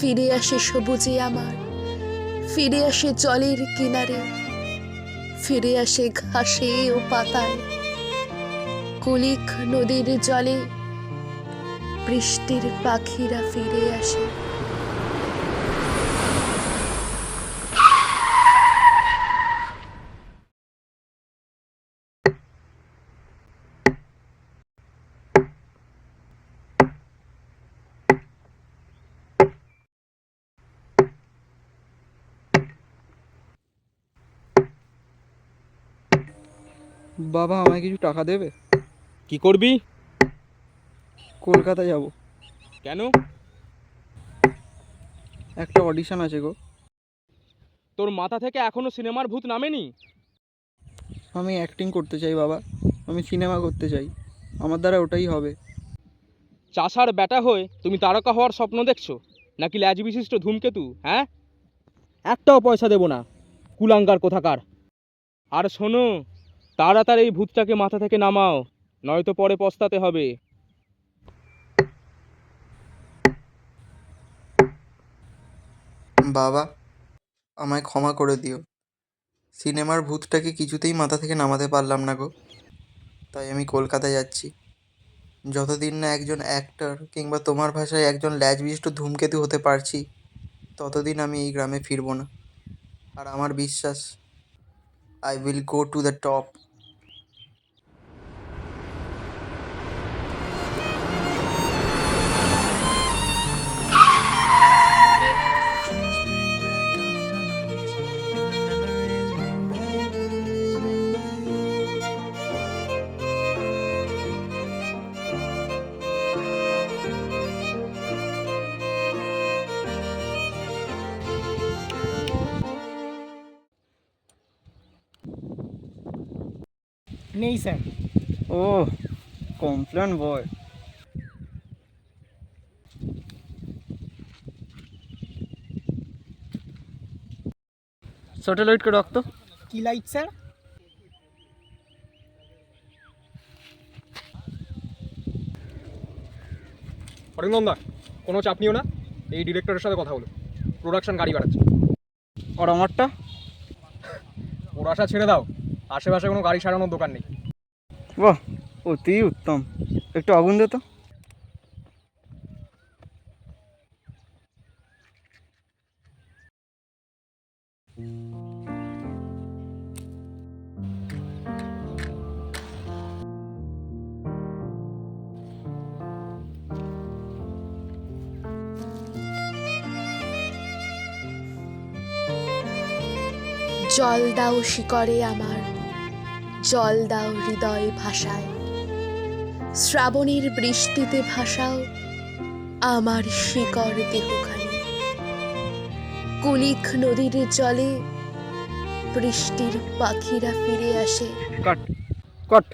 ফিরে আসে সবুজে আমার, ফিরে আসে জলের কিনারে, ফিরে আসে ঘাসে ও পাতায়, কলিক নদীর জলে বৃষ্টির পাখিরা ফিরে আসে। বাবা আমায় কিছু টাকা দেবে? কি করবি? কলকাতা যাব। কেন? একটা অডিশন আছে গো। তোর মাথা থেকে এখনো সিনেমার ভূত নামেনি? আমি অ্যাক্টিং করতে চাই বাবা, আমি সিনেমা করতে চাই, আমার দ্বারা ওটাই হবে। চাষার ব্যাটা হয়ে তুমি তারকা হওয়ার স্বপ্ন দেখছো নাকি ল্যাজ বিশিষ্ট ধূমকেতু? হ্যাঁ, একটাও পয়সা দেব না, কুলাঙ্গার কোথাকার। আর শোনো, তাড়াতাড়ি এই ভূতটাকে মাথা থেকে নামাও, নয়তো পরে পস্তাতে হবে। বাবা আমায় ক্ষমা করে দিও, সিনেমার ভূতটাকে কিছুতেই মাথা থেকে নামাতে পারলাম না গো, তাই আমি কলকাতায় যাচ্ছি। যতদিন না একজন অ্যাক্টর কিংবা তোমার ভাষায় একজন ল্যাজ বিশিষ্ট ধূমকেতু হতে পারছি, ততদিন আমি এই গ্রামে ফিরবো না। আর আমার বিশ্বাস, I will go to the top. नहीं सर। ও কমপ্লেন বয়। স্যাটেলাইটকে ডাকতো। की लाइट सर? অরিন্দমদা, কোনো চাপ নিও না, এই ডিরেক্টরের সাথে কথা বলো, প্রোডাকশন গাড়ি বাড়াচ্ছে। আর আমারটা? ওর আশা ছেড়ে দাও, আশেপাশে কোনো গাড়ি সারানোর দোকান নেই। বাহ, অতি উত্তম। একটু আগুন দে তো। জল দাও শিকরে আমার, জল দাও হৃদয় ভাষায়, শ্রাবণের বৃষ্টিতে ভাসাও আমার শিকর দেহখানি। কুলিক নদীর জলে বৃষ্টির পাখিরা ফিরে আসে। কাট কাট।